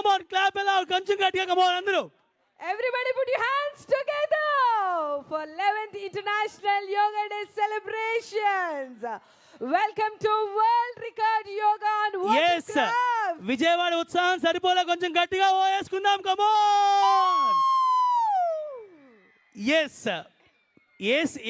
Come on, clap aloud. Koncham gattiga, come on, andaru. Everybody put your hands together for 11th International Yoga Day celebrations. Welcome to World Record Yoga and Watercraft. Vijayawada utsaham saripola koncham gattiga oyeskundam. Come on.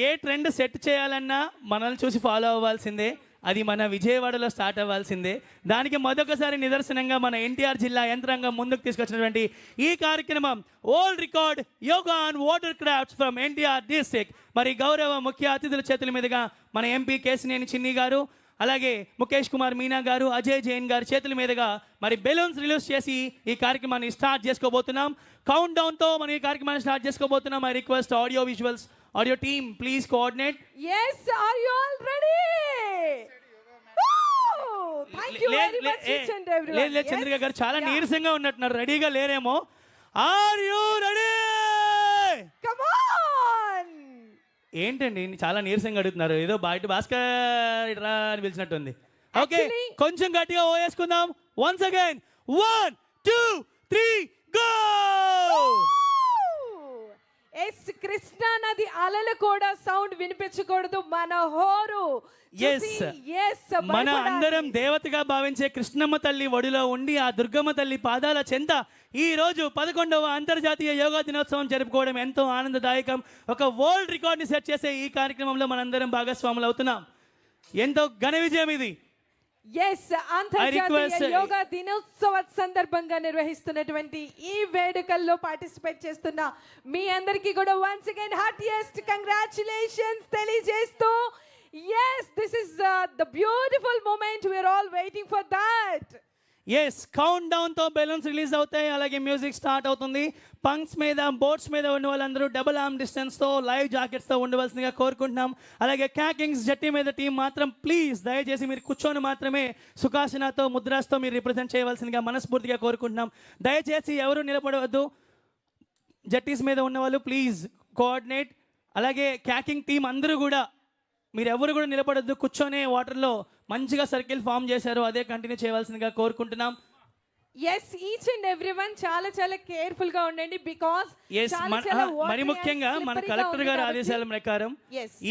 A trend set చేయాలన్నా మనల్ని చూసి follow అవ్వాల్సిందే. అది మన విజయవాడలో start అవ్వాల్సిందే. దానికి మొదటిసారి నిదర్శనంగా మన ఎన్టీఆర్ జిల్లా యంత్రాంగం ముందుకు తీసుకొచ్చినటువంటి ఈ కార్యక్రమం world record yoga and water crafts from NTR district. మరి గౌరవ ముఖ్య అతిథుల చేతుల మీదుగా మన ఎంపీ కేసినేని చిన్ని గారు, అలాగే ముఖేష్ కుమార్ మీనా గారు, అజయ్ జైన్ గారి చేతుల మీదుగా మరి బెలూన్స్ రిలీజ్ చేసి ఈ కార్యక్రమాన్ని స్టార్ట్ చేసుకోబోతున్నాం. కౌంట్ డౌన్తో మనం ఈ కార్యక్రమాన్ని స్టార్ట్ చేసుకోబోతున్నాం. I request audio visuals, audio team please coordinate. Yes, are you all ready? Thank you very much, each and everyone. లేదు చంద్రిక గారు చాలా నీరసంగా ఉన్నట్టున్నారు, రెడీగా లేరేమో. Are you ready? Come on. ఏంటండి చాలా నీరసంగా అడుగుతున్నారు, ఏదో బయట భాస్కర్ రా అని పిలిచినట్టుంది. ఓకే, కొంచెం గట్టిగా ఓయేసుకుందాం. Once again 1 2 3 go. Yes, Krishna నది అలలు కూడా సౌండ్ వినిపించకూడదు. మన హోరు మన అందరం దేవతగా భావించే కృష్ణమ్మ తల్లి ఒడిలో ఉండి ఆ దుర్గమ్మ తల్లి పాదాల చెంత ఈ రోజు 11వ అంతర్జాతీయ యోగా దినోత్సవం జరుపుకోవడం ఎంతో ఆనందదాయకం. ఒక వరల్డ్ రికార్డ్ని సెట్ చేసే ఈ కార్యక్రమంలో మనందరం భాగస్వాములు అవుతున్నాం. ఎంతో ఘన విజయం ఇది. అంతర్జాతీయ యోగా దినోత్సవ సందర్భంగా నిర్వహిస్తున్నటువంటి ఈ వేడుకల్లో పార్టిసిపేట్ చేస్తున్న మీ అందరికీ కూడా వన్స్ అగైన్ హార్టియెస్ట్ కంగ్రాచులేషన్స్ తెలియజేస్తూ, yes, this is the beautiful moment, we are all waiting for that. Count down తో బెలూన్స్ రిలీజ్ అవుతాయి, అలాగే మ్యూజిక్ స్టార్ట్ అవుతుంది. పంక్స్ మీద, బోట్స్ మీద ఉన్న వాళ్ళందరూ డబుల్ ఆర్మ్ డిస్టెన్స్ తో, లైవ్ జాకెట్స్ తో ఉండవలసిందిగా కోరుకుంటున్నాం. అలాగే క్యాకింగ్స్ జట్టి మీద టీం మాత్రం ప్లీజ్ దయచేసి మీరు కూర్చొని మాత్రమే సుఖాసనతో, ముద్రాస్తో మీరు రిప్రజెంట్ చేయవలసిందిగా మనస్ఫూర్తిగా కోరుకుంటున్నాం. దయచేసి ఎవరు నిలబడవద్దు. జట్టీస్ మీద ఉన్న వాళ్ళు ప్లీజ్ కోఆర్డినేట్. అలాగే క్యాకింగ్ టీం అందరూ కూడా మీరు ఎవరు కూడా నిలబడద్దు, కూర్చొనే వాటర్లో మంచిగా సర్కిల్ ఫామ్ చేశారు, అదే కంటిన్యూ చేయవలసిందిగా కోరుకుంటున్నాం. ఎస్, ఈచ్ అండ్ ఎవ్రీవన్ చాలా చాలా కేర్ఫుల్ గా ఉండండి. బికాజ్ మరి ముఖ్యంగా మన కలెక్టర్ గారి ఆదేశాల ప్రకారం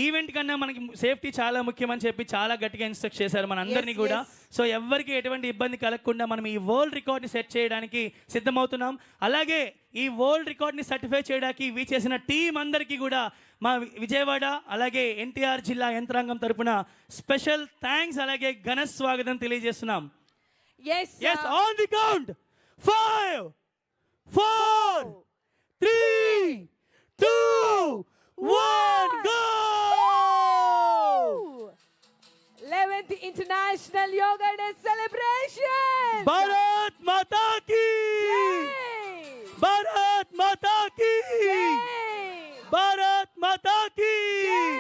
ఈవెంట్ కన్నా మనకి సేఫ్టీ చాలా ముఖ్యం అని చెప్పి చాలా గట్టిగా ఇన్స్ట్రక్ట్ చేశారు మన అందరినీ కూడా. సో ఎవరికి ఎటువంటి ఇబ్బంది కలగకుండా మనం ఈ వరల్డ్ రికార్డ్ని సెట్ చేయడానికి సిద్ధమవుతున్నాం. అలాగే ఈ వరల్డ్ రికార్డ్ని సర్టిఫై చేయడానికి చేసిన టీం అందరికీ కూడా మా విజయవాడ అలాగే ఎన్టీఆర్ జిల్లా యంత్రాంగం తరపున స్పెషల్ థ్యాంక్స్, అలాగే ఘన స్వాగతం తెలియజేస్తున్నాం. Yes, on the count 5 4 3 2 1 go. 11th International Yoga Day celebration. Bharat Mata ki Jai. Bharat Mata ki Jai. Bharat Mata ki Jai.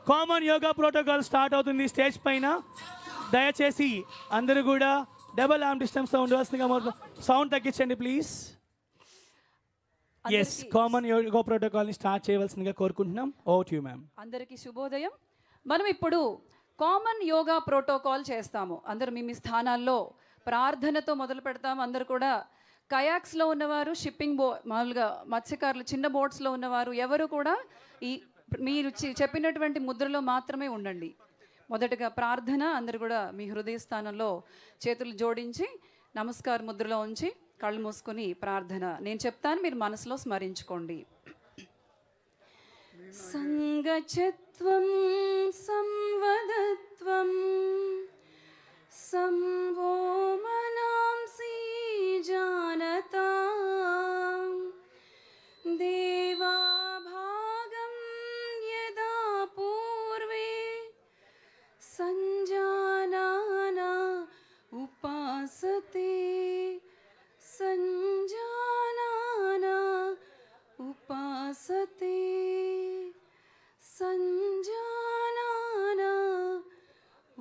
Common yoga protocol start అవుతుంది స్టేజ్ పైన. దయచేసి అందరూ కూడా డబుల్ ఆర్మ్ డిస్టెన్స్తో ఉండవలసిందిగా సౌండ్ తగ్గించండి ప్లీజ్. కామన్ యోగా ప్రోటోకాల్ని స్టార్ట్ చేయవలసిందిగా కోరుకుంటున్నాం. Over to you ma'am. అందరికీ శుభోదయం. మనం ఇప్పుడు కామన్ యోగా ప్రోటోకాల్ చేస్తాము. అందరూ మీ స్థానాల్లో ప్రార్థనతో మొదలు పెడతాము. అందరూ కూడా కయాక్స్లో ఉన్నవారు, షిప్పింగ్ మామూలుగా మత్స్యకారులు చిన్న బోట్స్లో ఉన్నవారు ఎవరు కూడా ఈ మీరు చెప్పినటువంటి ముద్రలో మాత్రమే ఉండండి. మొదటగా ప్రార్థన, అందరు కూడా మీ హృదయ స్థానంలో చేతులు జోడించి నమస్కార ముద్రలో ఉంచి కళ్ళు మూసుకొని ప్రార్థన నేను చెప్తాను, మీరు మనసులో స్మరించుకోండి. సంగచత్వం సంవదత్వం సంవో మనాంసి జానతా దేవా భాగం యదా పూర్వే సంజానానా ఉపాసతే సంజానానా ఉపాసతే సంజానానా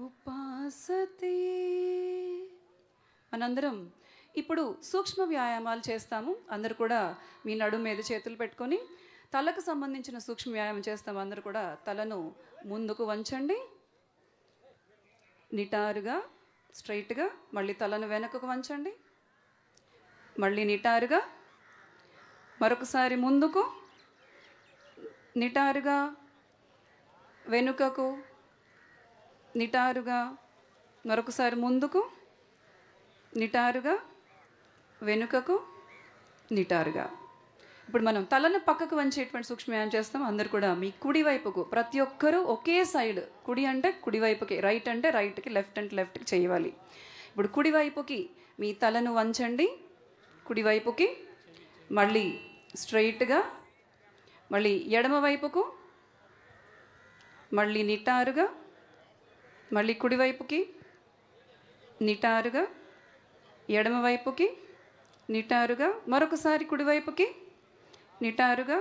ఉపాసతే. మనందరం ఇప్పుడు సూక్ష్మ వ్యాయామాలు చేస్తాము. అందరూ కూడా మీ నడుము మీద చేతులు పెట్టుకొని తలకు సంబంధించిన సూక్ష్మ వ్యాయామం చేస్తాము. అందరూ కూడా తలను ముందుకు వంచండి, నిటారుగా స్ట్రైట్గా. మళ్ళీ తలను వెనకకు వంచండి, మళ్ళీ నిటారుగా, మరొకసారి ముందుకు, నిటారుగా, వెనుకకు, నిటారుగా, మరొకసారి ముందుకు, నిటారుగా, వెనుకకు, నిటారుగా. ఇప్పుడు మనం తలను పక్కకు వంచేటువంటి సూక్ష్మవ్యాయామం చేస్తాం. అందరు కూడా మీ కుడి వైపుకు, ప్రతి ఒక్కరూ ఒకే సైడ్, కుడి అంటే కుడివైపుకి, రైట్ అంటే రైట్కి, లెఫ్ట్ అంటే లెఫ్ట్కి చేయాలి. ఇప్పుడు కుడివైపుకి మీ తలను వంచండి, కుడివైపుకి, మళ్ళీ స్ట్రైట్గా, మళ్ళీ ఎడమ వైపుకు, మళ్ళీ నిటారుగా, మళ్ళీ కుడివైపుకి, నిటారుగా, ఎడమ వైపుకి, నిటారుగా, మరొకసారి కుడివైపుకి, నిటారుగా,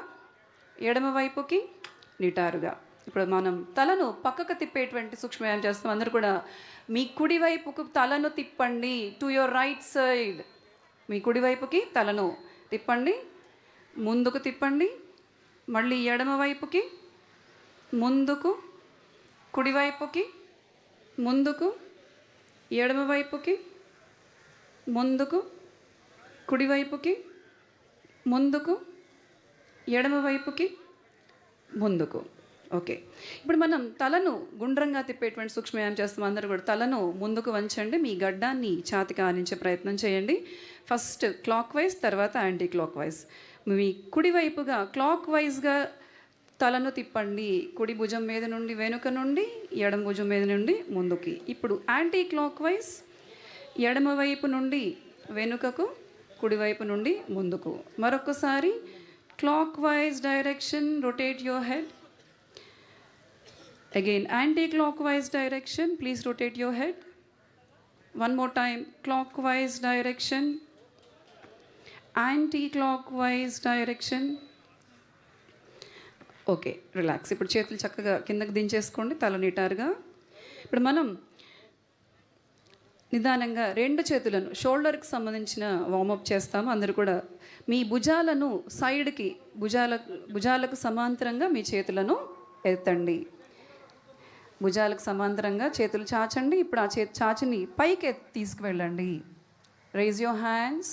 ఎడమ వైపుకి, నిటారుగా. ఇప్పుడు మనం తలను పక్కకు తిప్పేటువంటి సూక్ష్మవ్యాయామం చేస్తాం. అందరూ కూడా మీ కుడివైపుకు తలను తిప్పండి, టు యువర్ రైట్ సైడ్. మీ కుడివైపుకి తలను తిప్పండి, ముందుకు తిప్పండి, మళ్ళీ ఎడమ వైపుకి, ముందుకు, కుడివైపుకి, ముందుకు, ఎడమ వైపుకి, ముందుకు, కుడివైపుకి, ముందుకు, ఎడమ వైపుకి, ముందుకు. ఓకే, ఇప్పుడు మనం తలను గుండ్రంగా తిప్పేటువంటి సూక్ష్మవ్యాయామం చేస్తాం. అందరూ కూడా తలను ముందుకు వంచండి, మీ గడ్డాన్ని ఛాతికి ఆనించే ప్రయత్నం చేయండి. ఫస్ట్ క్లాక్ వైజ్, తర్వాత యాంటీ క్లాక్ వైజ్. మీ కుడివైపుగా క్లాక్ వైజ్గా తలను తిప్పండి, కుడి భుజం మీద నుండి వెనుక నుండి, ఎడమ భుజం మీద నుండి ముందుకి. ఇప్పుడు యాంటీ క్లాక్ వైజ్, ఎడమ వైపు నుండి వెనుకకు, కుడివైపు నుండి ముందుకు. మరొకసారి clock wise direction, rotate your head. Again, anti-clockwise direction, please rotate your head. One more time, clockwise direction, anti-clockwise direction. Okay, relax. ఇప్పుడు చేతులు చక్కగా కిందకి దించేసుకోండి, తల నిటారుగా. ఇప్పుడు మనం నిదానంగా రెండు చేతులను షోల్డర్కి సంబంధించిన వార్మప్ చేస్తాము. అందరూ కూడా మీ భుజాలను సైడ్కి, భుజాలకు సమాంతరంగా మీ చేతులను ఎత్తండి. భుజాలకు సమాంతరంగా చేతులు చాచండి. ఇప్పుడు ఆ చాచిని పైకి తీసుకువెళ్ళండి. Raise your hands.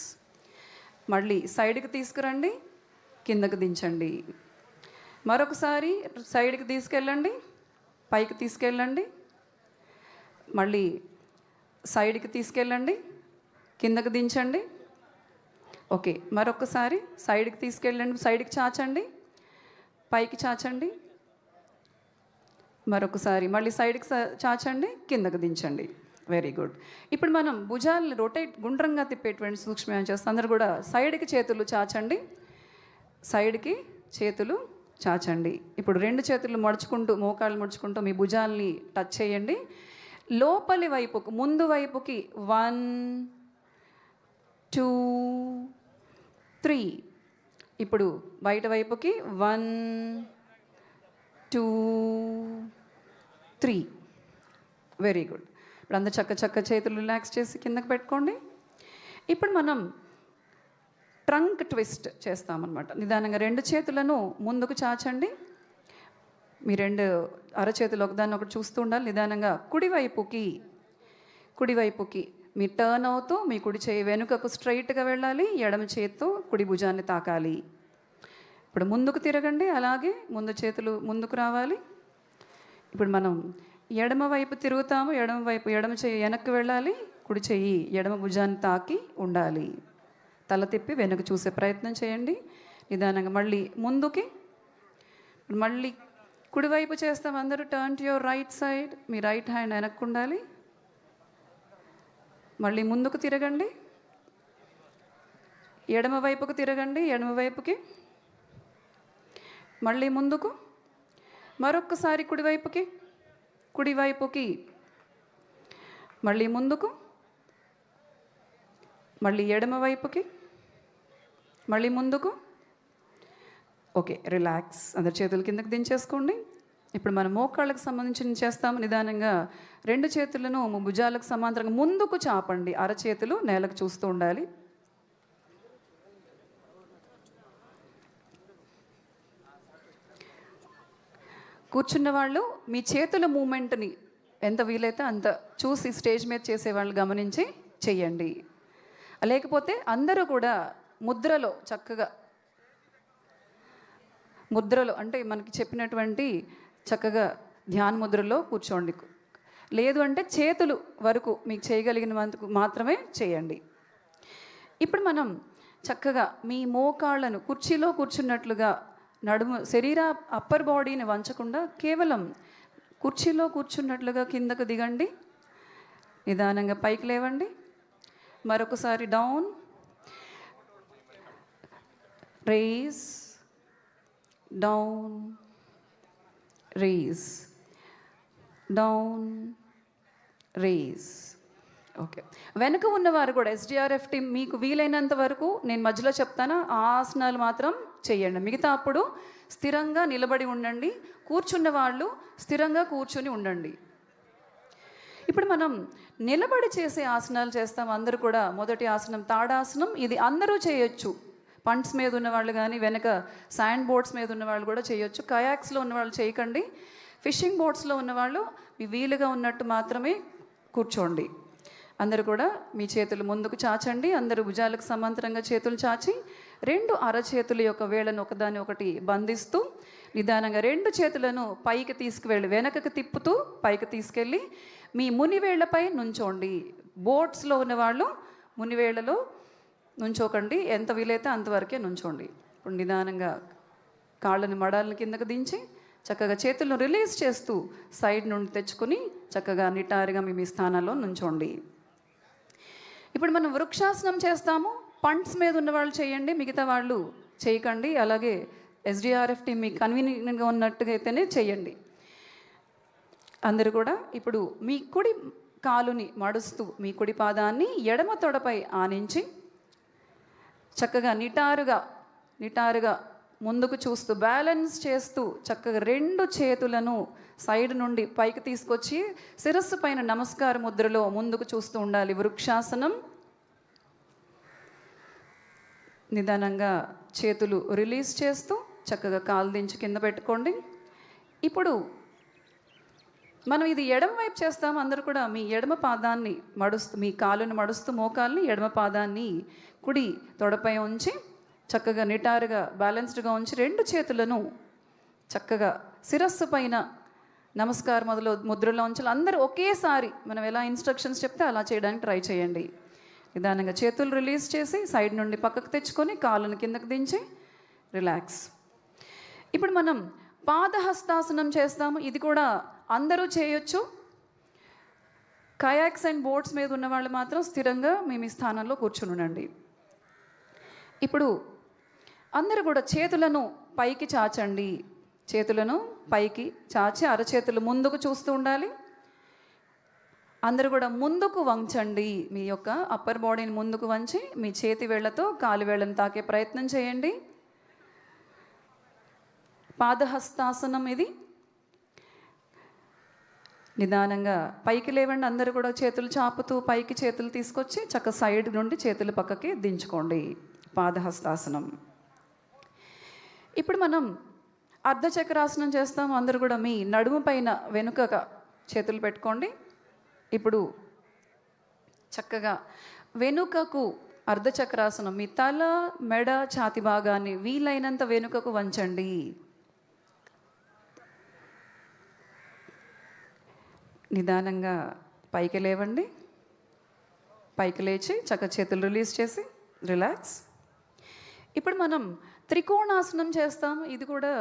మళ్ళీ సైడ్కి తీసుకురండి, కిందకు దించండి. మరొకసారి సైడ్కి తీసుకెళ్ళండి, పైకి తీసుకెళ్ళండి, మళ్ళీ సైడ్కి తీసుకెళ్ళండి, కిందకు దించండి. ఓకే, మరొకసారి సైడ్కి తీసుకెళ్ళండి, సైడ్కి చాచండి, పైకి చాచండి, మరొకసారి మళ్ళీ సైడ్కి చాచండి, కిందకు దించండి. Very good. ఇప్పుడు మనం భుజాలను రొటేట్, గుండ్రంగా తిప్పేటువంటి సూక్ష్మవ్యాయామం చేస్తాం. అందరూ కూడా సైడ్కి చేతులు చాచండి, సైడ్కి చేతులు చాచండి. ఇప్పుడు రెండు చేతులు మడుచుకుంటూ, మోకాళ్ళు మడుచుకుంటూ మీ భుజాల్ని టచ్ చేయండి. లోపలి వైపుకు, ముందు వైపుకి 1 2 3. ఇప్పుడు బయట వైపుకి 1 2 3. Very good. ఇప్పుడు అందరు చక్క చేతులు రిలాక్స్ చేసి కిందకి పెట్టుకోండి. ఇప్పుడు మనం ట్రంక్ ట్విస్ట్ చేస్తామన్నమాట. నిదానంగా రెండు చేతులను ముందుకు చాచండి. మీ రెండు అరచేతులు ఒకదాన్ని ఒకటి చూస్తూ ఉండాలి. నిదానంగా కుడివైపుకి మీ టర్న్ అవుతూ మీ కుడి చేయి వెనుకకు స్ట్రైట్గా వెళ్ళాలి, ఎడమ చేతితో కుడి భుజాన్ని తాకాలి. ఇప్పుడు ముందుకు తిరగండి, అలాగే ముందు చేతులు ముందుకు రావాలి. ఇప్పుడు మనం ఎడమ వైపు తిరుగుతాము, ఎడమ చెయ్యి వెనక్కి వెళ్ళాలి, కుడి చెయ్యి ఎడమ భుజాన్ని తాకి ఉండాలి. తల తిప్పి వెనక్కి చూసే ప్రయత్నం చేయండి. నిదానంగా మళ్ళీ ముందుకి, మళ్ళీ కుడివైపు చేస్తాం. అందరూ turn to your right side. Me right hand వెనక్కు ఉండాలి. మళ్ళీ ముందుకు తిరగండి, ఎడమ వైపుకు తిరగండి, ఎడమ వైపుకి, మళ్ళీ ముందుకు, మరొక్కసారి కుడివైపుకి, మళ్ళీ ముందుకు, మళ్ళీ ఎడమ వైపుకి, మళ్ళీ ముందుకు. Okay, relax. అందరి చేతులు కిందకి దించేసుకోండి. ఇప్పుడు మనం మోకాళ్ళకు సంబంధించి చేస్తాము. నిదానంగా రెండు చేతులను భుజాలకు సమాంతరంగా ముందుకు చాపండి, అరచేతులు నేలకు చూస్తూ ఉండాలి. కూర్చున్న వాళ్ళు మీ చేతుల మూమెంట్ని ఎంత వీలైతే అంత చూసి స్టేజ్ మీద చేసేవాళ్ళు గమనించి చెయ్యండి. లేకపోతే అందరూ కూడా ముద్రలో చక్కగా ముద్రలో అంటే మనకి చెప్పినటువంటి చక్కగా ధ్యాన ముద్రలో కూర్చోండి. లేదు అంటే చేతులు వరకు మీకు చేయగలిగినందుకు మాత్రమే చేయండి. ఇప్పుడు మనం చక్కగా మీ మోకాళ్ళను కుర్చీలో కూర్చున్నట్లుగా నడుము శరీర అప్పర్ బాడీని వంచకుండా కేవలం కుర్చీలో కూర్చున్నట్లుగా కిందకు దిగండి. నిదానంగా పైకి లేవండి. మరొకసారి down, raise, down, raise, down, raise. Okay. వెనక ఉన్నవారు కూడా ఎస్డిఆర్ఎఫ్ టీం మీకు వీలైనంత వరకు నేను మధ్యలో చెప్తాను, ఆ ఆసనాలు మాత్రం చేయండి. మిగతా అప్పుడు స్థిరంగా నిలబడి ఉండండి. కూర్చున్న వాళ్ళు స్థిరంగా కూర్చుని ఉండండి. ఇప్పుడు మనం నిలబడి చేసే ఆసనాలు చేస్తాం అందరూ కూడా. మొదటి ఆసనం తాడాసనం. ఇది అందరూ చేయొచ్చు. పంట్స్ మీద ఉన్నవాళ్ళు కానీ వెనక శాండ్ బోర్డ్స్ మీద ఉన్నవాళ్ళు కూడా చేయొచ్చు. కయాక్స్లో ఉన్నవాళ్ళు చేయకండి. ఫిషింగ్ బోట్స్లో ఉన్నవాళ్ళు మీ వీలుగా ఉన్నట్టు మాత్రమే కూర్చోండి. అందరూ కూడా మీ చేతులు ముందుకు చాచండి. అందరూ భుజాలకు సమాంతరంగా చేతులు చాచి 2 అరచేతుల యొక్క వేళ్ళను ఒకదాన్ని ఒకటి బంధిస్తూ నిదానంగా 2 చేతులను పైకి తీసుకువెళ్ళి వెనకకి తిప్పుతూ పైకి తీసుకెళ్ళి మీ మునివేళ్లపై నుంచోండి. బోట్స్లో ఉన్నవాళ్ళు మునివేళ్లలో నుంచోకండి. ఎంత వీలైతే అంతవరకే నుంచోండి. ఇప్పుడు నిదానంగా కాళ్ళని మడాలను కిందకు దించి చక్కగా చేతులను రిలీజ్ చేస్తూ సైడ్ నుండి తెచ్చుకొని చక్కగా నిటారుగా మీ స్థానాల్లో నుంచోండి. ఇప్పుడు మనం వృక్షాసనం చేస్తాము. పంట్స్ మీద ఉన్నవాళ్ళు చేయండి, మిగతా వాళ్ళు చేయకండి. అలాగే ఎస్డిఆర్ఎఫ్ టీం మీకు కన్వీనియంట్గా ఉన్నట్టుగా అయితేనే చేయండి. అందరూ కూడా ఇప్పుడు మీ కుడి కాలుని మడుస్తూ మీ కుడి పాదాన్ని ఎడమ తొడపై ఆనించి చక్కగా నిటారుగా ముందుకు చూస్తూ బ్యాలెన్స్ చేస్తూ చక్కగా 2 చేతులను సైడ్ నుండి పైకి తీసుకొచ్చి శిరస్సు పైన నమస్కార ముద్రలో ముందుకు చూస్తూ ఉండాలి. వృక్షాసనం. నిదానంగా చేతులు రిలీజ్ చేస్తూ చక్కగా కాలు దించి కింద పెట్టుకోండి. ఇప్పుడు మనం ఇది ఎడమ వైపు చేస్తాం. అందరూ కూడా మీ ఎడమ పాదాన్ని మడుస్తూ మీ కాలుని మడుస్తూ మోకాల్ని ఎడమ పాదాన్ని కుడి తొడపై ఉంచి చక్కగా నిటారుగా బ్యాలెన్స్డ్గా ఉంచి 2 చేతులను చక్కగా శిరస్సు పైన నమస్కారం ముద్రలో ఉంచాలి. అందరూ ఒకేసారి మనం ఎలా ఇన్స్ట్రక్షన్స్ చెప్తే అలా చేయడానికి ట్రై చేయండి. నిదానంగా చేతులు రిలీజ్ చేసి సైడ్ నుండి పక్కకు తెచ్చుకొని కాళ్ళను కిందకు దించి రిలాక్స్. ఇప్పుడు మనం పాదహస్తాసనం చేస్తాము. ఇది కూడా అందరూ చేయొచ్చు. కయాక్స్ అండ్ బోట్స్ మీద ఉన్న వాళ్ళు మాత్రం స్థిరంగా మీ స్థానంలో కూర్చుని ఉండండి. ఇప్పుడు అందరూ కూడా చేతులను పైకి చాచండి. చేతులను పైకి చాచి అరచేతులు ముందుకు చూస్తూ ఉండాలి. అందరూ కూడా ముందుకు వంచండి. మీ యొక్క అప్పర్ బాడీని ముందుకు వంచి మీ చేతి వేళ్లతో కాలు వేళ్ళను తాకే ప్రయత్నం చేయండి. పాదహస్తాసనం ఇది. నిదానంగా పైకి లేవండి. అందరూ కూడా చేతులు చాపుతూ పైకి చేతులు తీసుకొచ్చి చక్క సైడ్ నుండి చేతులు పక్కకి దించుకోండి. పాదహస్తాసనం. ఇప్పుడు మనం అర్ధచక్రాసనం చేస్తాము. అందరూ కూడా మీ నడుము పైన వెనుకగా చేతులు పెట్టుకోండి. ఇప్పుడు చక్కగా వెనుకకు అర్ధచక్రాసనం. మీ తల, మెడ, ఛాతి భాగాన్ని వీలైనంత వెనుకకు వంచండి. నిదానంగా పైకి లేవండి. పైకి లేచి చక్క చేతులు రిలీజ్ చేసి రిలాక్స్. ఇప్పుడు మనం త్రికోణాసనం చేస్తాము. ఇది కూడా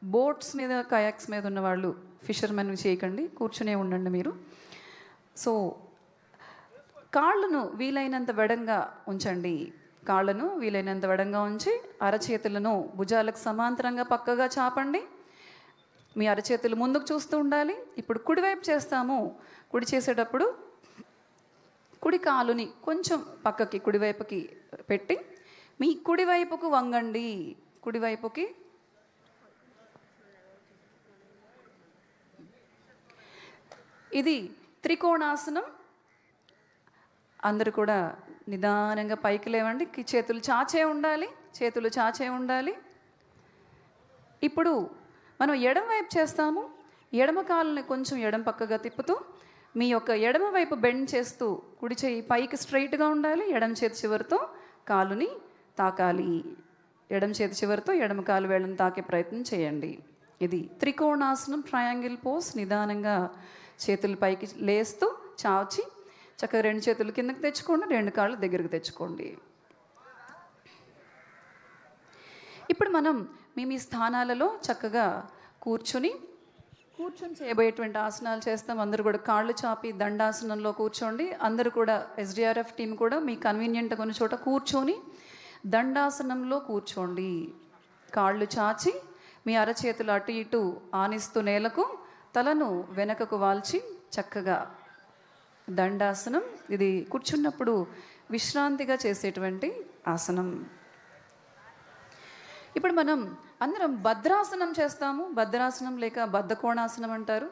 బోట్స్ మీద కయాక్స్ మీద ఉన్నవాళ్ళు ఫిషర్మెన్ చేయకండి, కూర్చునే ఉండండి మీరు. సో కాళ్ళను వీలైనంత వెడంగా ఉంచండి. కాళ్ళను వీలైనంత వెడంగా ఉంచి అరచేతులను భుజాలకు సమాంతరంగా పక్కగా చాపండి. మీ అరచేతులు ముందుకు చూస్తూ ఉండాలి. ఇప్పుడు కుడివైపు చేస్తాము. కుడి చేసేటప్పుడు కుడి కాలుని కొంచెం పక్కకి కుడివైపుకి పెట్టి మీ కుడివైపుకు వంగండి. కుడివైపుకి. ఇది త్రికోణాసనం. అందరూ కూడా నిదానంగా పైకి లేవండి. చేతులు చాచే ఉండాలి. ఇప్పుడు మనం ఎడమ వైపు చేస్తాము. ఎడమ కాలుని కొంచెం ఎడమ పక్కగా తిప్పుతూ మీ యొక్క ఎడమ వైపు బెండ్ చేస్తూ కుడి చేయి పైకి స్ట్రైట్గా ఉండాలి. ఎడమ చేతి చివరితో కాలుని తాకాలి. ఎడమ చేతి చివరితో ఎడమ కాలు వేళ్ళని తాకే ప్రయత్నం చేయండి. ఇది త్రికోణాసనం, ట్రయాంగిల్ పోస్. నిదానంగా చేతులు పైకి లేస్తూ చాచి చక్కగా 2 చేతులు కిందకి తెచ్చుకోండి, 2 కాళ్ళు దగ్గరికి తెచ్చుకోండి. ఇప్పుడు మనం మీ స్థానాలలో చక్కగా కూర్చుని చేయబోయేటువంటి ఆసనాలు చేస్తాం. అందరూ కూడా కాళ్ళు చాపి దండాసనంలో కూర్చోండి. అందరూ కూడా SDRF టీం కూడా మీ కన్వీనియంట్గా ఉన్న చోట కూర్చొని దండాసనంలో కూర్చోండి. కాళ్ళు చాచి మీ అరచేతులు అటు ఇటు ఆనిస్తూ నేలకు, తలను వెనకకు వాల్చి చక్కగా దండాసనం. ఇది కూర్చున్నప్పుడు విశ్రాంతిగా చేసేటువంటి ఆసనం. ఇప్పుడు మనం అందరం భద్రాసనం చేస్తాము. భద్రాసనం లేక బద్ధకోణాసనం అంటారు.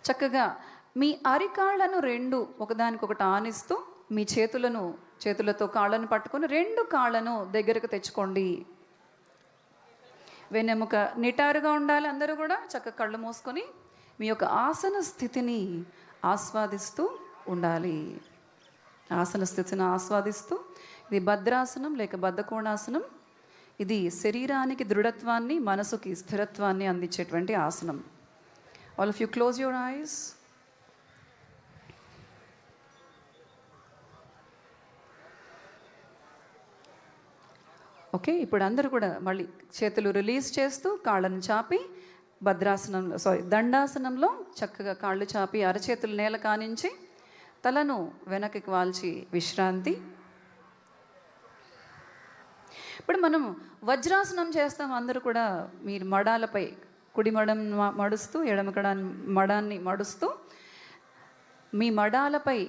చక్కగా మీ అరికాళ్ళను 2 ఒకదానికొకటి ఆనిస్తూ మీ చేతులతో కాళ్ళను పట్టుకొని 2 కాళ్ళను దగ్గరకు తెచ్చుకోండి. వెన్నెముక నిటారుగా ఉండాలి. అందరూ కూడా చక్కగా కళ్ళు మూసుకొని మీ యొక్క ఆసన స్థితిని ఆస్వాదిస్తూ ఉండాలి. ఆసన స్థితిని ఆస్వాదిస్తూ, ఇది భద్రాసనం లేక బద్ధకోణాసనం. ఇది శరీరానికి దృఢత్వాన్ని, మనసుకి స్థిరత్వాన్ని అందించేటువంటి ఆసనం. All of you close your eyes. Okay, ఇప్పుడు అందరూ కూడా మళ్ళీ చేతులు రిలీజ్ చేస్తూ కాళ్ళను చాపి దండాసనంలో చక్కగా కాళ్ళు చాపి అరచేతులు నేల కానించి తలను వెనక్కి వాల్చి విశ్రాంతి. ఇప్పుడు మనం వజ్రాసనం చేస్తాం. అందరూ కూడా మీరు మడాలపై కుడి మడం మడుస్తూ ఎడమ మడాన్ని మడుస్తూ మీ మడాలపై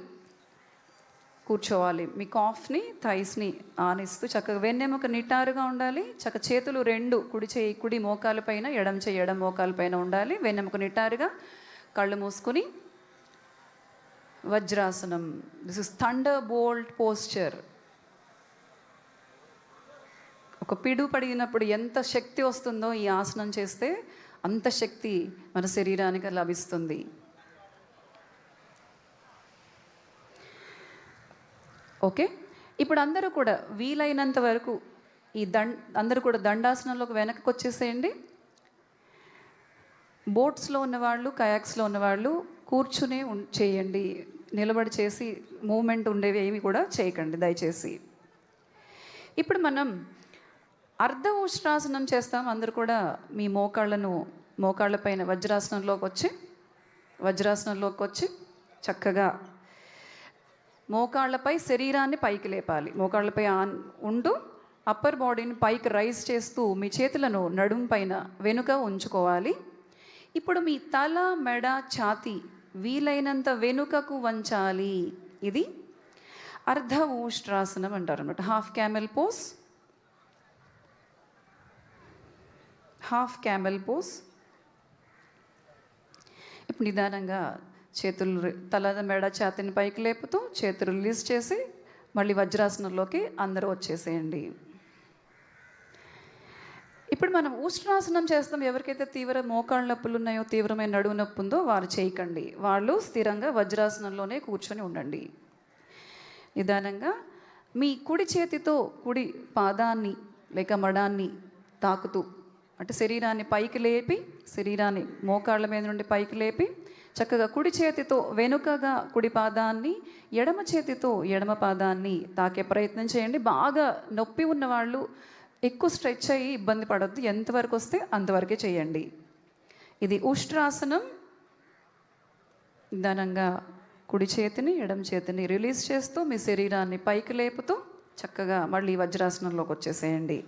కూర్చోవాలి. మీ కాఫ్ని, థైస్ని ఆనిస్తూ చక్కగా వెన్నెముక నిటారుగా ఉండాలి. చక్కగా చేతులు 2 కుడి చేయి కుడి మోకాల పైన, ఎడమ చేయి ఎడమ మోకాల పైన ఉండాలి. వెన్నెముక నిటారుగా, కళ్ళు మూసుకుని వజ్రాసనం. This is thunderbolt posture. ఒక పిడు పడినప్పుడు ఎంత శక్తి వస్తుందో ఈ ఆసనం చేస్తే అంత శక్తి మన శరీరానికి లభిస్తుంది. ఓకే, ఇప్పుడు అందరూ కూడా వీలైనంత వరకు అందరూ కూడా దండాసనంలోకి వెనక్కి వచ్చేసేయండి. బోట్స్లో ఉన్నవాళ్ళు, కయాక్స్లో ఉన్నవాళ్ళు కూర్చునే చేయండి. నిలబడి చేసి మూమెంట్ ఉండేవి ఏమి కూడా చేయకండి దయచేసి. ఇప్పుడు మనం అర్ధ ఉష్ట్రాసనం చేస్తాం. అందరూ కూడా మీ మోకాళ్ళ పైన వజ్రాసనంలోకి వచ్చి చక్కగా మోకాళ్ళపై శరీరాన్ని పైకి లేపాలి. మోకాళ్ళపై ఉంటూ అప్పర్ బాడీని పైకి రైజ్ చేస్తూ మీ చేతులను నడుం పైన వెనుక ఉంచుకోవాలి. ఇప్పుడు మీ తల, మెడ, ఛాతీ వీలైనంత వెనుకకు వంచాలి. ఇది అర్ధ ఊష్ట్రాసనం అంటారు అన్నమాట. హాఫ్ క్యామెల్ పోస్. ఇప్పుడు నిదానంగా చేతులు తల, మెడ, ఛాతీని పైకి లేపుతూ చేతులు రిలీజ్ చేసి మళ్ళీ వజ్రాసనంలోకి అందరూ వచ్చేసేయండి. ఇప్పుడు మనం ఉష్ట్రాసనం చేస్తాం. ఎవరికైతే తీవ్ర మోకాళ్ళ నొప్పులు ఉన్నాయో, తీవ్రమైన నడుము నొప్పి ఉందో వారు చేయకండి. వాళ్ళు స్థిరంగా వజ్రాసనంలోనే కూర్చొని ఉండండి. నిదానంగా మీ కుడి చేతితో కుడి పాదాన్ని లేక మడాన్ని తాకుతూ, అంటే శరీరాన్ని పైకి లేపి, శరీరాన్ని మోకాళ్ళ మీద నుండి పైకి లేపి చక్కగా కుడి చేతితో వెనుకగా కుడి పాదాన్ని, ఎడమ చేతితో ఎడమ పాదాన్ని తాకే ప్రయత్నం చేయండి. బాగా నొప్పి ఉన్నవాళ్ళు ఎక్కువ స్ట్రెచ్ అయ్యి ఇబ్బంది పడొద్దు. ఎంతవరకు వస్తే అంతవరకే చేయండి. ఇది ఉష్ట్రాసనం. నిదానంగా కుడి చేతిని, ఎడమ చేతిని రిలీజ్ చేస్తూ మీ శరీరాన్ని పైకి లేపుతూ చక్కగా మళ్ళీ వజ్రాసనంలోకి వచ్చేసేయండి.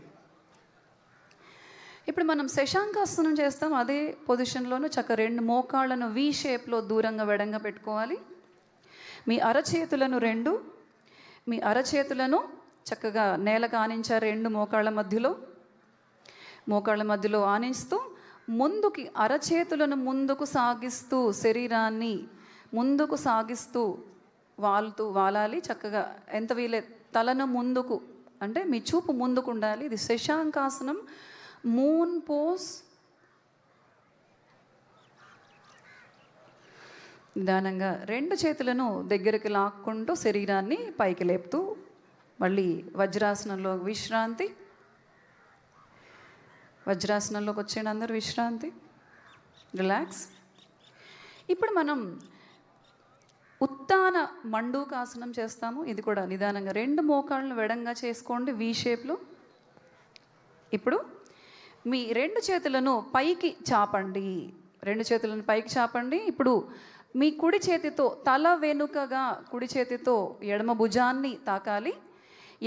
ఇప్పుడు మనం శశాంకాసనం చేస్తాం. అదే పొజిషన్లోనూ చక్కగా 2 మోకాళ్ళను వి షేప్లో దూరంగా వెడంగా పెట్టుకోవాలి. మీ అరచేతులను చక్కగా నేలకు ఆనించారు. 2 మోకాళ్ళ మధ్యలో ఆనిస్తూ ముందుకి అరచేతులను ముందుకు సాగిస్తూ శరీరాన్ని ముందుకు సాగిస్తూ వాలాలి. చక్కగా ఎంత వీలే తలను ముందుకు, అంటే మీ చూపు ముందుకు ఉండాలి. ఇది శశాంకాసనం. Moon pose. నిదానంగా 2 చేతులను దగ్గరికి లాక్కుంటూ శరీరాన్ని పైకి లేపుతూ మళ్ళీ వజ్రాసనంలో విశ్రాంతి. వజ్రాసనంలోకి వచ్చేయండి అందరూ, విశ్రాంతి, రిలాక్స్. ఇప్పుడు మనం ఉత్తాన మండూకాసనం చేస్తాము. ఇది కూడా నిదానంగా 2 మోకాళ్ళను వెడంగా చేసుకోండి వి షేప్లో. ఇప్పుడు మీ 2 చేతులను పైకి చాపండి. 2 చేతులను పైకి చాపండి. ఇప్పుడు మీ కుడి చేతితో తల వెనుకగా కుడి చేతితో ఎడమ భుజాన్ని తాకాలి,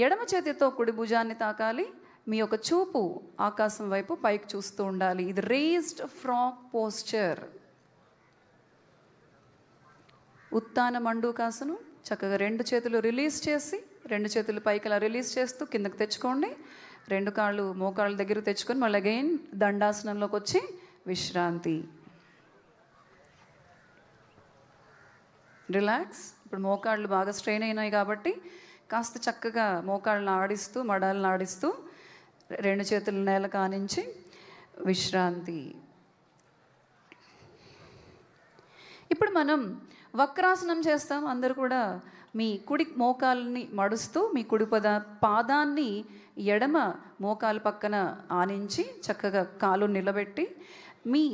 ఎడమ చేతితో కుడి భుజాన్ని తాకాలి. మీ యొక్క చూపు ఆకాశం వైపు పైకి చూస్తూ ఉండాలి. ఇది రేజ్డ్ ఫ్రాక్ పోస్చర్. ఉత్తాన మండూకాసనం. చక్కగా 2 చేతులు రిలీజ్ చేసి 2 చేతులు పైకి అలా రిలీజ్ చేస్తూ కిందకు తెచ్చుకోండి. 2 కాళ్ళు మోకాళ్ళ దగ్గర తెచ్చుకొని మళ్ళీ అగైన్ దండాసనంలోకి వచ్చి విశ్రాంతి, రిలాక్స్. ఇప్పుడు మోకాళ్ళు బాగా స్ట్రెయిన్ అయినాయి కాబట్టి కాస్త చక్కగా మోకాళ్ళను ఆడిస్తూ మడాలను ఆడిస్తూ 2 చేతులు నేల కానించి విశ్రాంతి. ఇప్పుడు మనం వక్రాసనం చేస్తాం. అందరూ కూడా మీ కుడి మోకాలని మడుస్తూ మీ కుడి పాదాన్ని ఎడమ మోకాలు పక్కన ఆనించి చక్కగా కాలు నిలబెట్టి మీ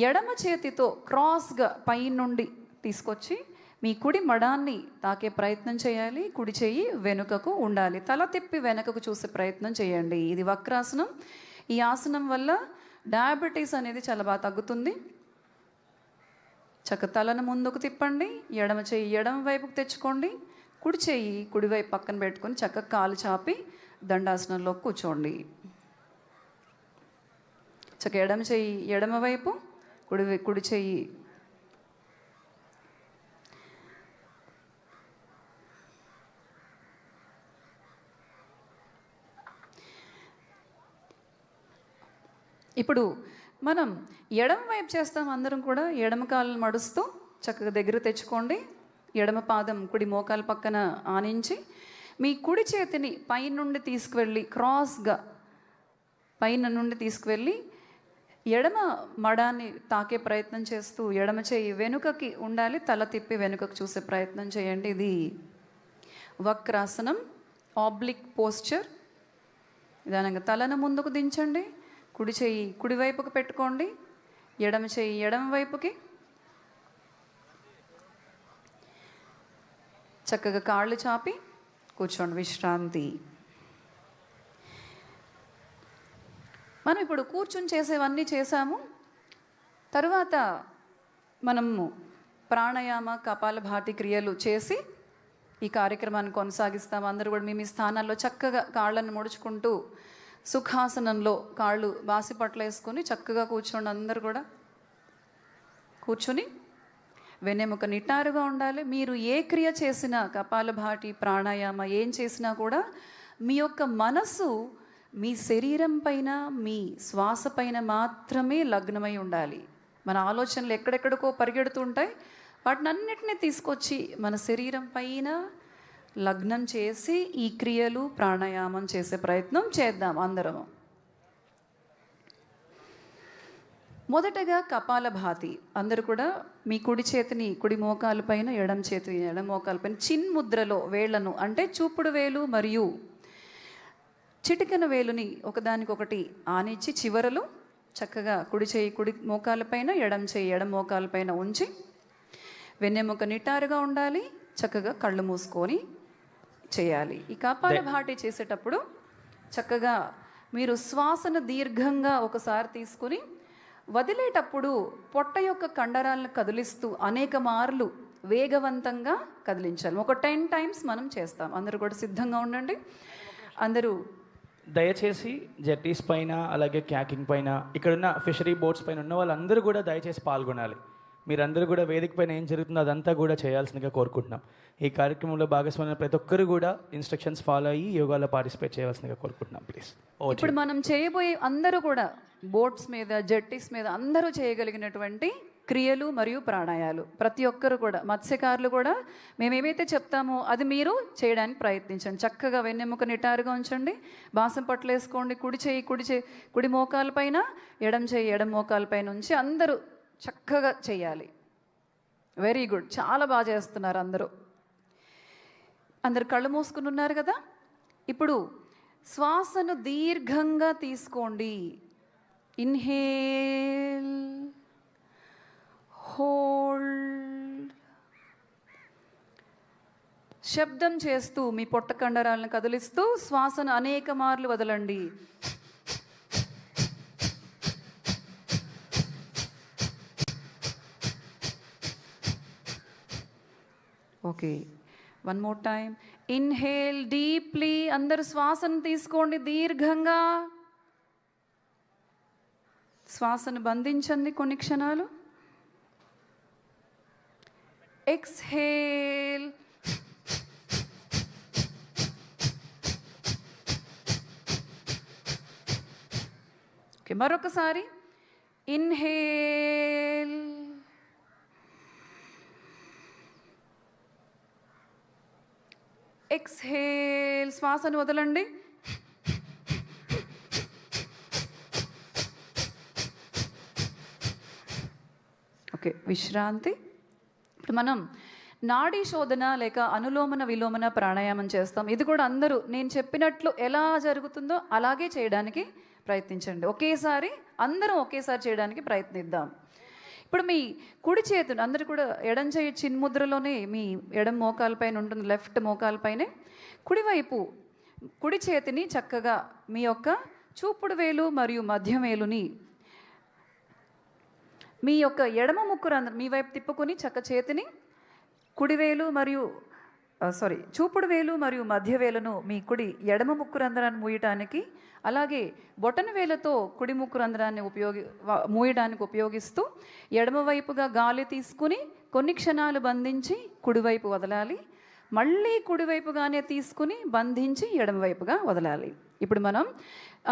ఎడమ చేతితో క్రాస్గా పై నుండి తీసుకొచ్చి మీ కుడి మడాన్ని తాకే ప్రయత్నం చేయాలి. కుడి చెయ్యి వెనుకకు ఉండాలి. తల తిప్పి వెనుకకు చూసే ప్రయత్నం చేయండి. ఇది వక్రాసనం. ఈ ఆసనం వల్ల డయాబెటీస్ అనేది చాలా బాగా తగ్గుతుంది. చక్క తలను ముందుకు తిప్పండి. ఎడమ చెయ్యి ఎడమ వైపుకు తెచ్చుకోండి. కుడి చెయ్యి కుడివైపు పక్కన పెట్టుకొని చక్కగా కాలు చాపి దండాసనంలో కూర్చోండి. చక్క ఎడమ చెయ్యి ఎడమ వైపు, కుడి చెయ్యి ఇప్పుడు మనం ఎడమ వైపు చేస్తాం. అందరం కూడా ఎడమ కాళ్ళను మడుస్తూ చక్కగా దగ్గర తెచ్చుకోండి. ఎడమ పాదం కుడి మోకాలు పక్కన ఆనించి మీ కుడి చేతిని పై నుండి తీసుకువెళ్ళి క్రాస్గా పైన నుండి తీసుకువెళ్ళి ఎడమ మడాన్ని తాకే ప్రయత్నం చేస్తూ ఎడమ చేయి వెనుకకి ఉండాలి. తల తిప్పి వెనుకకు చూసే ప్రయత్నం చేయండి. ఇది వక్రాసనం, ఆబ్లిక్ పోస్చర్. నిదానంగా తలను ముందుకు దించండి. కుడి చెయ్యి కుడివైపుకి పెట్టుకోండి. ఎడమ చెయ్యి ఎడమ వైపుకి. చక్కగా కాళ్ళు చాపి కూర్చోండి, విశ్రాంతి. మనం ఇప్పుడు కూర్చుని చేసేవన్నీ చేసాము. తరువాత మనము ప్రాణాయామ కపాలభాతి క్రియలు చేసి ఈ కార్యక్రమాన్ని కొనసాగిస్తాము. అందరూ కూడా మీ స్థానాల్లో చక్కగా కాళ్ళను ముడుచుకుంటూ సుఖాసనంలో కాళ్ళు బాసిపట్లు వేసుకొని చక్కగా కూర్చోండి. అందరూ కూడా కూర్చుని వెన్నెముక నిటారుగా ఉండాలి. మీరు ఏ క్రియ చేసినా, కపాలభాతి, ప్రాణాయామ ఏం చేసినా కూడా మీ యొక్క మనసు మీ శరీరం పైన, మీ శ్వాస పైన మాత్రమే లగ్నమై ఉండాలి. మన ఆలోచనలు ఎక్కడెక్కడికో పరిగెడుతూ ఉంటాయి. వాటిని అన్నిటినీ తీసుకొచ్చి మన శరీరం పైన లగ్నం చేసి ఈ క్రియలు ప్రాణాయామం చేసే ప్రయత్నం చేద్దాం అందరము. మొదటగా కపాలభాతి. అందరూ కూడా మీ కుడి చేతిని కుడి మోకాలు పైన, ఎడం చేతి ఎడం మోకాలు పైన చిన్ముద్రలో వేళ్లను అంటే చూపుడు వేలు మరియు చిటికెన వేలుని ఒకదానికొకటి ఆనిచ్చి చివరలు చక్కగా కుడి చేయి కుడి మోకాల పైన, ఎడం చేయి ఎడం మోకాల పైన ఉంచి వెన్నెముక నిటారుగా ఉండాలి. చక్కగా కళ్ళు మూసుకొని చేయాలి. ఈ కపాలభాతి చేసేటప్పుడు చక్కగా మీరు శ్వాసను దీర్ఘంగా ఒకసారి తీసుకుని వదిలేటప్పుడు పొట్ట యొక్క కండరాలను కదిలిస్తూ అనేక మార్లు వేగవంతంగా కదిలించాలి. ఒక 10 టైమ్స్ మనం చేస్తాం. అందరూ కూడా సిద్ధంగా ఉండండి. అందరూ దయచేసి జెట్టీస్ పైన అలాగే క్యాకింగ్ పైన ఇక్కడున్న ఫిషరీ బోట్స్ పైన ఉన్న వాళ్ళందరూ కూడా దయచేసి పాల్గొనాలి. మీరందరూ కూడా వేదిక పైన ఏం జరుగుతుందో అదంతా కూడా చేయాల్సిందిగా కోరుకుంటున్నాం. ఈ కార్యక్రమంలో భాగస్వామ్యం ప్రతి ఒక్కరు కూడా ఇన్స్ట్రక్షన్స్ ఫాలో అయ్యి యోగాలో పార్టిసిపేట్ చేయాల్సిందిగా కోరుకుంటున్నాం. ప్లీజ్. ఇప్పుడు మనం చేయబోయే అందరూ కూడా బోట్స్ మీద, జెట్టీస్ మీద అందరూ చేయగలిగినటువంటి క్రియలు మరియు ప్రాణాయాలు ప్రతి ఒక్కరు కూడా, మత్స్యకారులు కూడా మేమేమైతే చెప్తామో అది మీరు చేయడానికి ప్రయత్నించండి. చక్కగా వెన్నెముక నిటారుగా ఉంచండి. బాసం పట్లు వేసుకోండి. కుడి మోకాల పైన, ఎడం చేయి ఎడం మోకాల పైన ఉంచి అందరూ చక్కగా చేయాలి. వెరీ గుడ్, చాలా బాగా చేస్తున్నారు అందరూ. అందరు కళ్ళు మూసుకుని ఉన్నారు కదా. ఇప్పుడు శ్వాసను దీర్ఘంగా తీసుకోండి. Inhale, hold. శబ్దం చేస్తూ మీ పొట్ట కండరాలను కదిలిస్తూ శ్వాసను అనేక మార్లు వదలండి. Okay, one more time. Inhale deeply. అందరూ శ్వాసను తీసుకోండి దీర్ఘంగా. శ్వాసను బంధించండి కొన్ని క్షణాలు. ఎక్స్హేల్. ఓకే, మరొకసారి. Inhale, exhale. శ్వాసను వదలండి. ఓకే, విశ్రాంతి. ఇప్పుడు మనం నాడీ శోధన లేక అనులోమన విలోమన ప్రాణాయామం చేస్తాం. ఇది కూడా అందరూ నేను చెప్పినట్లు ఎలా జరుగుతుందో అలాగే చేయడానికి ప్రయత్నించండి. అందరం ఒకేసారి చేయడానికి ప్రయత్నిద్దాం. ఇప్పుడు మీ కుడి చేతులు అందరూ కూడా ఎడం చేయి చిన్ముద్రలోనే మీ ఎడం మోకాలపైన ఉంటుంది, లెఫ్ట్ మోకాలపైనే. కుడివైపు కుడి చేతిని చక్కగా మీ యొక్క చూపుడు వేలు మరియు మధ్య వేలుని మీ యొక్క ఎడమ ముక్కు రంధ్రం మీ వైపు తిప్పుకొని చక్క చేతిని కుడివేలు మరియు చూపుడు వేలు మరియు మధ్య వేలను మీ కుడి ఎడమ ముక్కు రంధ్రాన్ని మూయటానికి, అలాగే బొటన వేలతో కుడి ముక్కు రంధ్రాన్ని మూయడానికి ఉపయోగిస్తూ ఎడమవైపుగా గాలి తీసుకుని కొన్ని క్షణాలు బంధించి కుడివైపు వదలాలి. మళ్ళీ కుడివైపుగానే తీసుకుని బంధించి ఎడమవైపుగా వదలాలి. ఇప్పుడు మనం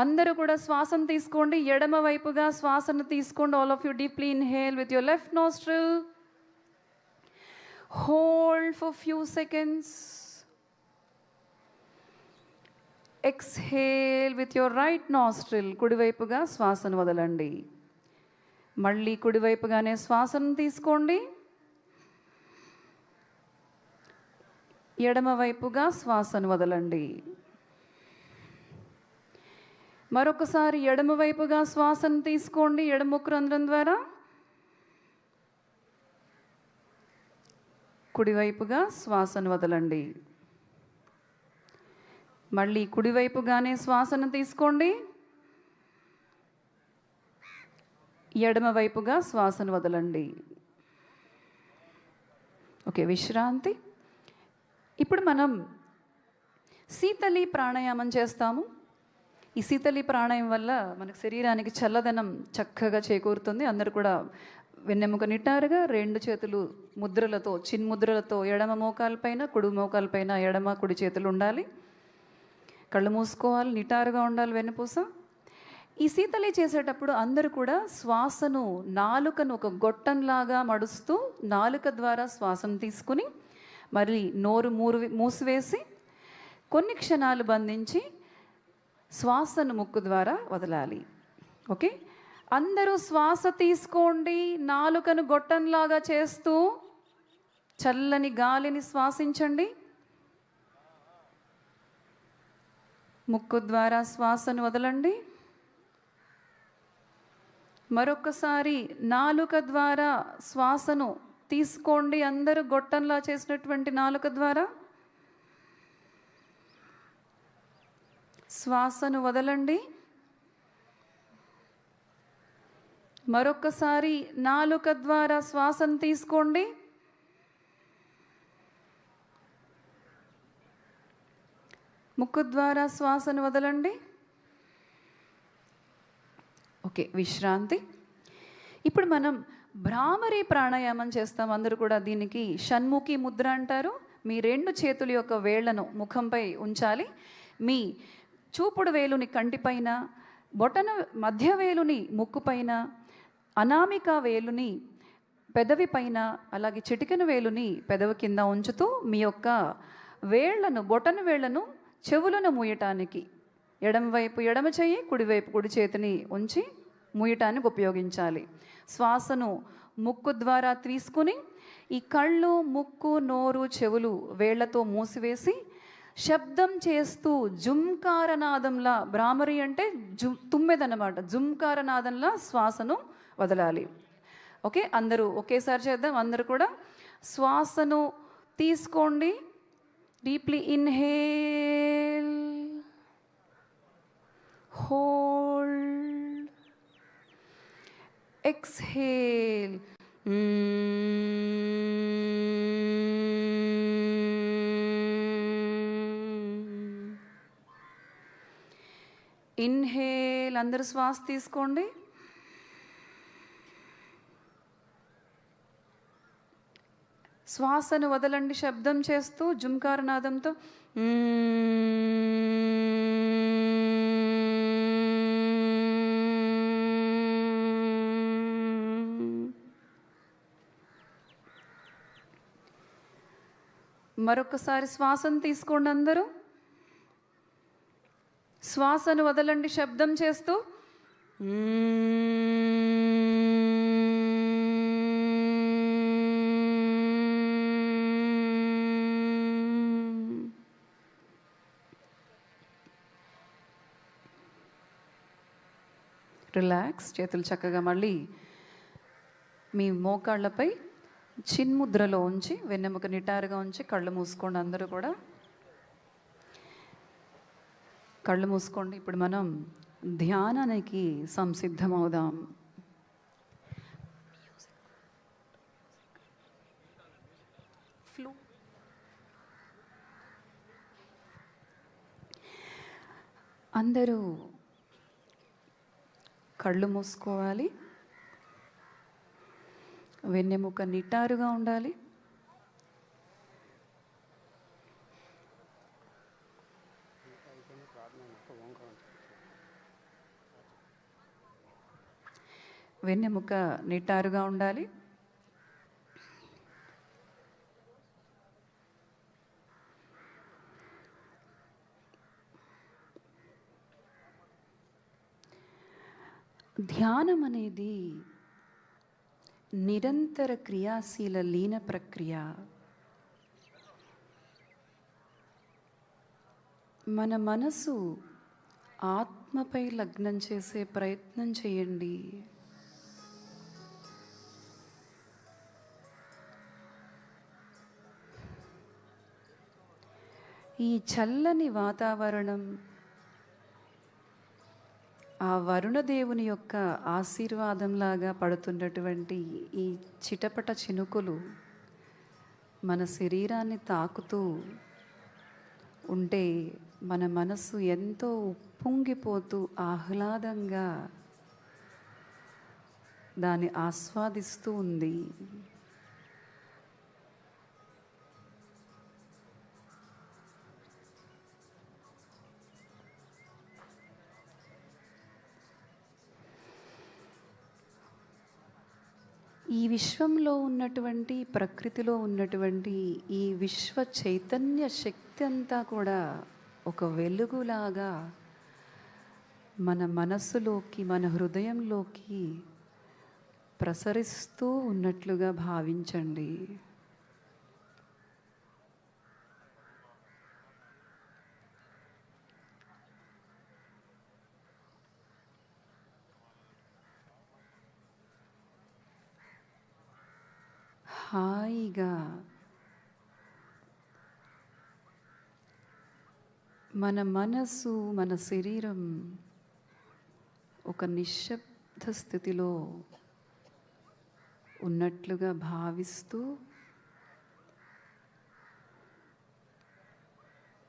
అందరూ కూడా శ్వాసను తీసుకోండి. ఎడమవైపుగా శ్వాసను తీసుకోండి. All of you deeply inhale with your left nostril. Hold for few seconds. Exhale with your right nostril. కుడివైపుగా శ్వాసను వదలండి. మళ్ళీ కుడివైపుగానే శ్వాసను తీసుకోండి. ఎడమవైపుగా శ్వాసను వదలండి. మరొకసారి ఎడమవైపుగా శ్వాసను తీసుకోండి ఎడమ ముక్కు రంధ్రం ద్వారా. కుడివైపుగా శ్వాసను వదలండి. మళ్ళీ కుడివైపుగానే శ్వాసను తీసుకోండి. ఎడమవైపుగా శ్వాసను వదలండి. ఓకే, విశ్రాంతి. ఇప్పుడు మనం శీతలి ప్రాణాయామం చేస్తాము. ఈ శీతలి ప్రాణాయామం వల్ల మనకు శరీరానికి చల్లదనం చక్కగా చేకూరుతుంది. అందరూ కూడా వెన్నెముక నిటారుగా 2 చేతులు ముద్రలతో చిన్ముద్రలతో ఎడమ మోకాలపైన కుడి మోకాలపైన ఎడమ కుడి చేతులు ఉండాలి. కళ్ళు మూసుకోవాలి, నిటారుగా ఉండాలి వెన్నుపూస. ఈ శీతలి చేసేటప్పుడు అందరూ కూడా శ్వాసను నాలుకను ఒక గొట్టంలాగా మడుస్తూ నాలుక ద్వారా శ్వాసను తీసుకుని మరి నోరు మూసివేసి కొన్ని క్షణాలు బంధించి శ్వాసను ముక్కు ద్వారా వదలాలి. ఓకే, అందరూ శ్వాస తీసుకోండి. నాలుకను గొట్టంలాగా చేస్తూ చల్లని గాలిని శ్వాసించండి. ముక్కు ద్వారా శ్వాసను వదలండి. మరొకసారి నాలుక ద్వారా శ్వాసను తీసుకోండి. అందరూ గొట్టంలా చేసినటువంటి నాలుక ద్వారా శ్వాసను వదలండి. మరొకసారి నాలుక ద్వారా శ్వాసను తీసుకోండి. ముక్కు ద్వారా శ్వాసను వదలండి. ఓకే, విశ్రాంతి. ఇప్పుడు మనం భ్రామరి ప్రాణాయామం చేస్తాం. అందరూ కూడా దీనికి షణ్ముఖి ముద్ర అంటారు. మీ 2 చేతుల యొక్క వేళ్లను ముఖంపై ఉంచాలి. మీ చూపుడు వేలుని కంటిపైన, బొటన మధ్య వేలుని ముక్కుపైన, అనామిక వేలుని పెదవి పైన, అలాగే చిటికెన వేలుని పెదవి కింద ఉంచుతూ మీ యొక్క వేళ్లను బొటన వేళ్లను చెవులను మూయటానికి ఎడమవైపు ఎడమ చెయ్యి, కుడివైపు కుడి చేతిని ఉంచి మూయటానికి ఉపయోగించాలి. శ్వాసను ముక్కు ద్వారా తీసుకుని ఈ కళ్ళు, ముక్కు, నోరు, చెవులు వేళ్లతో మూసివేసి శబ్దం చేస్తూ జుంకారనాదంలా, భ్రామరి అంటే తుమ్మెదన్నమాట, జుంకారనాదంలా శ్వాసను వదలాలి. ఓకే, అందరూ ఒకేసారి చేద్దాం. అందరూ కూడా శ్వాసను తీసుకోండి. Deeply inhale, hold, exhale. Inhale, అందరూ శ్వాస తీసుకోండి. శ్వాసను వదలండి శబ్దం చేస్తూ, జుంకారనాదంతో. మరొకసారి శ్వాసను తీసుకోండి అందరూ. శ్వాసను వదలండి శబ్దం చేస్తూ. రిలాక్స్. చేతులు చక్కగా మళ్ళీ మీ మోకాళ్ళపై చిన్ముద్రలో ఉంచి, వెన్నెముక నిటారుగా ఉంచి కళ్ళు మూసుకోండి. అందరూ కూడా కళ్ళు మూసుకోండి. ఇప్పుడు మనం ధ్యానానికి సంసిద్ధమవుదాం. అందరూ కళ్ళు మూసుకోవాలి. వెన్నెముక నిటారుగా ఉండాలి. వెన్నెముక నిటారుగా ఉండాలి. ధ్యానం అనేది నిరంతర క్రియాశీల లీన ప్రక్రియ. మన మనసు ఆత్మపై లగ్నం చేసే ప్రయత్నం చేయండి. ఈ చల్లని వాతావరణం, ఆ వరుణదేవుని యొక్క ఆశీర్వాదంలాగా పడుతున్నటువంటి ఈ చిటపట చినుకులు మన శరీరాన్ని తాకుతూ ఉంటే మన మనసు ఎంతో ఉప్పొంగిపోతూ ఆహ్లాదంగా దాన్ని ఆస్వాదిస్తూ ఉంది. ఈ విశ్వంలో ఉన్నటువంటి, ప్రకృతిలో ఉన్నటువంటి ఈ విశ్వ చైతన్య శక్తి అంతా కూడా ఒక వెలుగులాగా మన మనస్సులోకి, మన హృదయంలోకి ప్రసరిస్తూ ఉన్నట్లుగా భావించండి. హాయిగా మన మనసు, మన శరీరం ఒక నిశ్శబ్ద స్థితిలో ఉన్నట్లుగా భావిస్తూ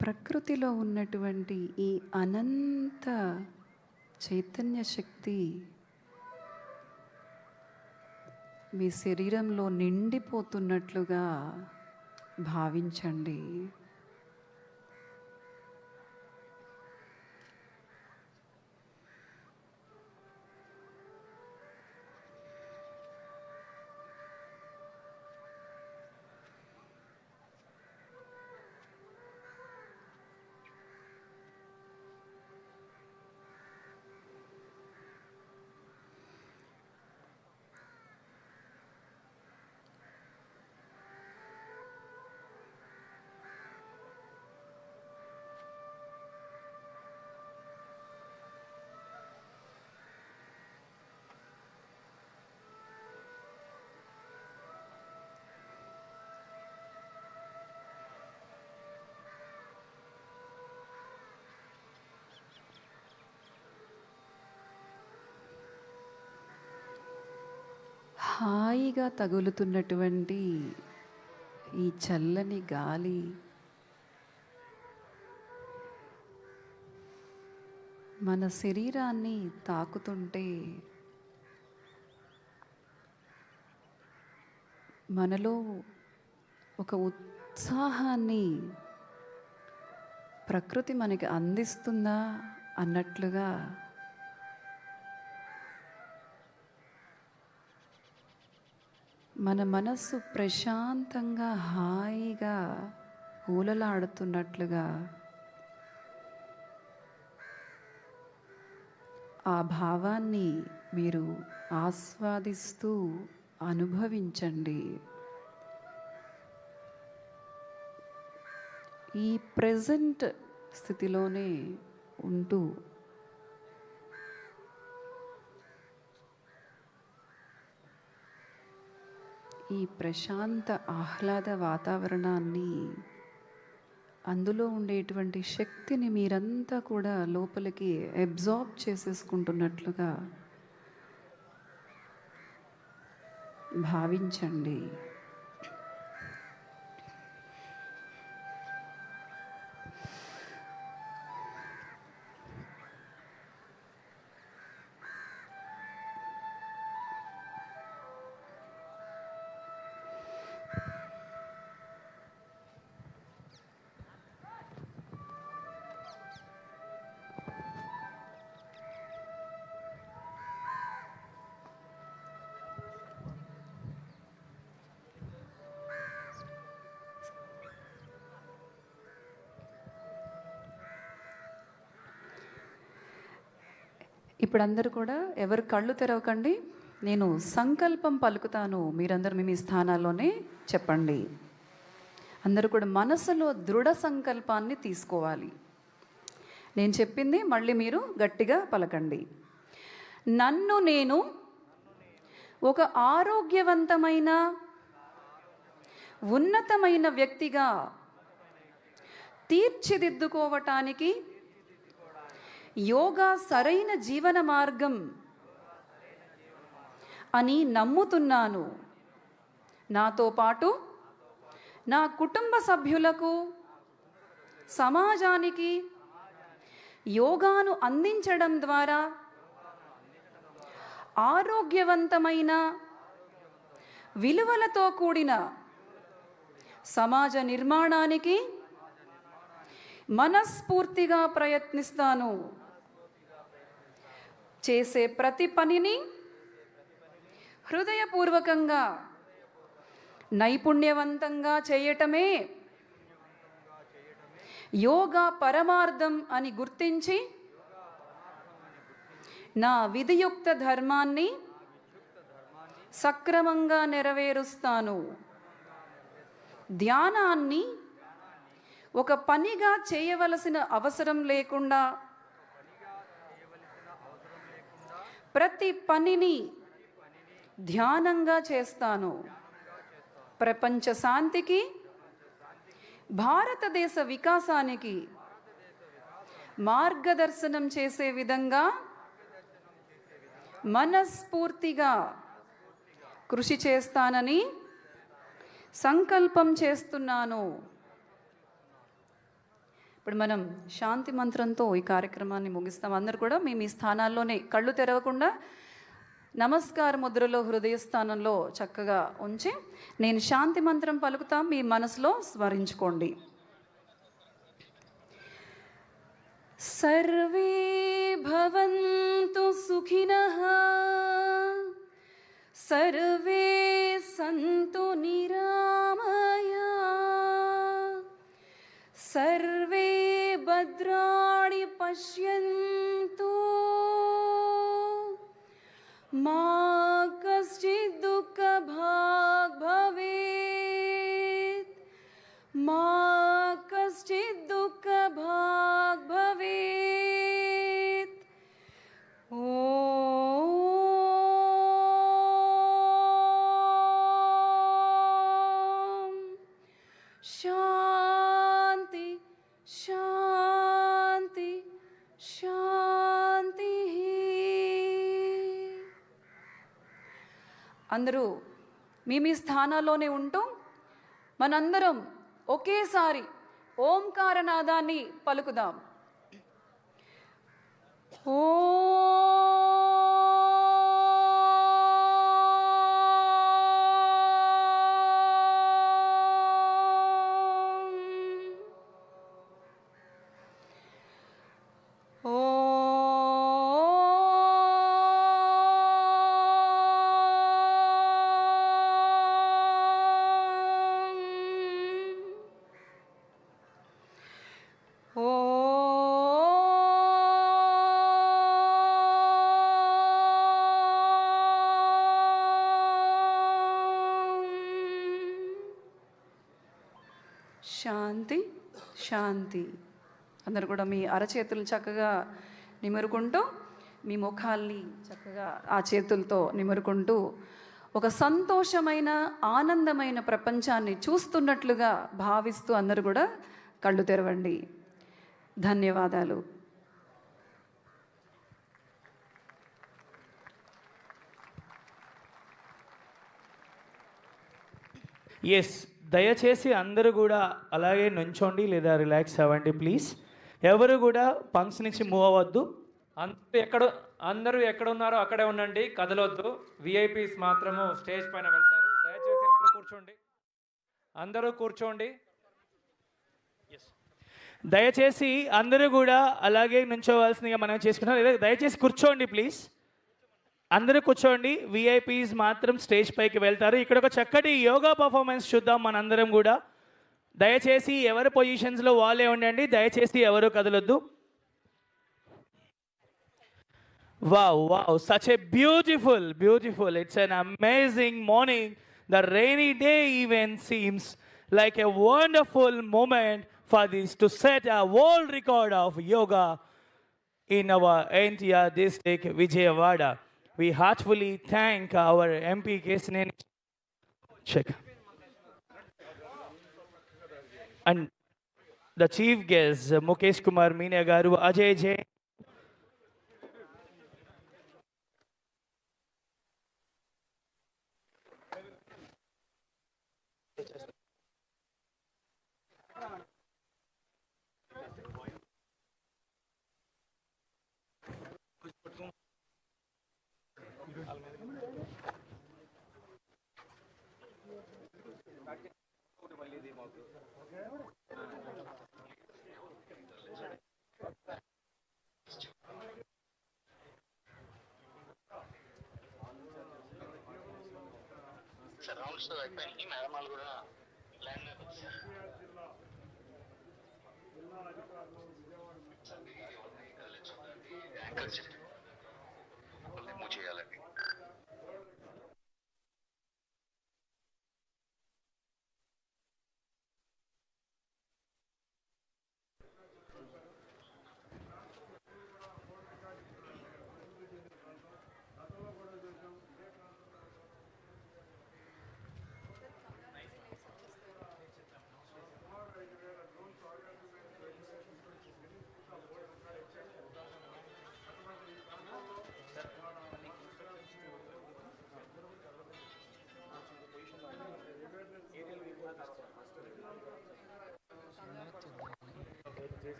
ప్రకృతిలో ఉన్నటువంటి ఈ అనంత చైతన్య శక్తి మీ శరీరంలో నిండిపోతున్నట్లుగా భావించండి. హాయిగా తగులుతున్నటువంటి ఈ చల్లని గాలి మన శరీరాన్ని తాకుతుంటే మనలో ఒక ఉత్సాహాన్ని ప్రకృతి మనకి అందిస్తుందా అన్నట్లుగా మన మనస్సు ప్రశాంతంగా హాయిగా ఊలలాడుతున్నట్లుగా ఆ భావాన్ని మీరు ఆస్వాదిస్తూ అనుభవించండి. ఈ ప్రెజెంట్ స్థితిలోనే ఉంటూ ఈ ప్రశాంత ఆహ్లాద వాతావరణాన్ని, అందులో ఉండేటువంటి శక్తిని మీరంతా కూడా లోపలికి అబ్జార్బ్ చేసేసుకుంటున్నట్లుగా భావించండి. ఇప్పుడు అందరూ కూడా ఎవరు కళ్ళు తెరవకండి. నేను సంకల్పం పలుకుతాను, మీరందరూ మీ స్థానాల్లోనే చెప్పండి. అందరూ కూడా మనసులో దృఢ సంకల్పాన్ని తీసుకోవాలి. నేను చెప్పింది మళ్ళీ మీరు గట్టిగా పలకండి. నన్ను నేను ఒక ఆరోగ్యవంతమైన ఉన్నతమైన వ్యక్తిగా తీర్చిదిద్దుకోవటానికి యోగా సరైన జీవన మార్గం అని నమ్ముతున్నాను. నాతో పాటు నా కుటుంబ సభ్యులకు, సమాజానికి యోగాను అందించడం ద్వారా ఆరోగ్యవంతమైన విలువలతో కూడిన సమాజ నిర్మాణానికి మనస్ఫూర్తిగా ప్రయత్నిస్తాను. చేసే ప్రతి పనిని హృదయపూర్వకంగా నైపుణ్యవంతంగా చేయటమే యోగా పరమార్థం అని గుర్తించి నా విధియుక్త ధర్మాన్ని సక్రమంగా నెరవేరుస్తాను. ధ్యానాన్ని ఒక పనిగా చేయవలసిన అవసరం లేకుండా ప్రతి పనిని ధ్యానంగా చేస్తాను. ప్రపంచ శాంతికి, భారతదేశ వికాసానికి మార్గదర్శనం చేసే విధంగా మనస్ఫూర్తిగా కృషి చేస్తానని సంకల్పం చేస్తున్నాను. ఇప్పుడు మనం శాంతి మంత్రంతో ఈ కార్యక్రమాన్ని ముగిస్తాం. అందరూ కూడా మీ స్థానాల్లోనే కళ్ళు తెరవకుండా నమస్కార ముద్రలో హృదయ స్థానంలో చక్కగా ఉంచి నేను శాంతి మంత్రం పలుకుతాం, మీ మనసులో స్మరించుకోండి. సర్వే భవంతు సుఖినః, సర్వే సంతు నిరామయా, సర్వే భద్రాణి పశ్యంతు, మా కశ్చిద్ దుఃఖ భాగ్ భవేత్, మా కశ్చిద్ దుఃఖ భాగ్ భవేత్. ఓం శాంతి శాంతి శాంతి. అందరూ మీ స్థానాల్లోనే ఉంటూ మనందరం ఒకేసారి ఓంకారనాదాన్ని పలుకుదాం. ఓ శాంతి శాంతి. అందరు కూడా మీ అరచేతులు చక్కగా నిమురుకుంటూ మీ ముఖాల్ని చక్కగా ఆ చేతులతో నిమురుకుంటూ ఒక సంతోషమైన ఆనందమైన ప్రపంచాన్ని చూస్తున్నట్లుగా భావిస్తూ అందరూ కూడా కళ్ళు తెరవండి. ధన్యవాదాలు. ఎస్, దయచేసి అందరూ కూడా అలాగే నుంచోండి లేదా రిలాక్స్ అవ్వండి ప్లీజ్. ఎవరు కూడా పంక్స్ నుంచి మూవ్ అవ్వద్దు. అందరూ ఎక్కడ ఉన్నారో అక్కడే ఉండండి, కదలొద్దు. విఐపీస్ మాత్రము స్టేజ్ పైన వెళ్తారు. దయచేసి అందరూ కూర్చోండి. దయచేసి అందరూ కూడా అలాగే నుంచోవలసిందిగా మనం చేసుకుంటాం. లేదా దయచేసి కూర్చోండి ప్లీజ్. అందరూ కూర్చోండి. విఐపీస్ మాత్రం స్టేజ్ పైకి వెళ్తారు. ఇక్కడ ఒక చక్కటి యోగా పర్ఫార్మెన్స్ చూద్దాం మనందరం కూడా. దయచేసి ఎవరి పొజిషన్స్లో వాళ్ళే ఉండండి. దయచేసి ఎవరు కదలొద్దు. Wow, wow, such a beautiful. It's an amazing morning. The rainy day even seems like a wonderful moment for this to set a world record of yoga in our NTR district, Vijayawada. We heartfully thank our MP Kesaneni Check and the chief guests Mukesh Kumar Meena Garu, Ajay Jain, rounds అయిపోయి madam వాళ్ళు కూడా land anchor చెప్పి move చేయాలండి.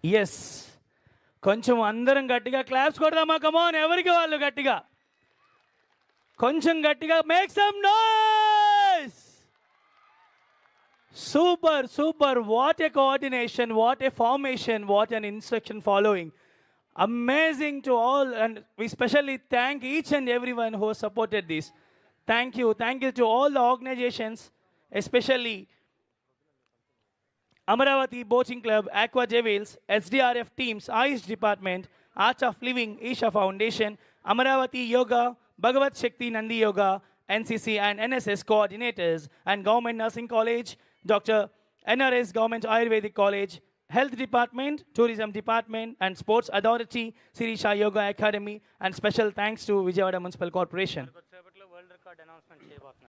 Yes, కొంచెం అందరం గట్టిగా claps కొడదామా? కమాన్, ఎవరికి వాళ్ళు గట్టిగా, కొంచెం గట్టిగా, make some noise. Super super, what a coordination, what a formation, what an instruction following. Amazing to all, and we specially thank each and everyone who supported this. Thank you to all the organizations, especially Amaravati Boating Club, Aqua Jewels, SDRF teams, Ayush Department, Art of Living, Isha Foundation, Amaravati Yoga, Bhagavat Shakti Nandi Yoga, NCC and NSS coordinators, and Government Nursing College, Dr. NRS Government Ayurvedic College, Health Department, Tourism Department, and Sports Authority, Sirisha Yoga Academy, and special thanks to Vijayawada Municipal Corporation.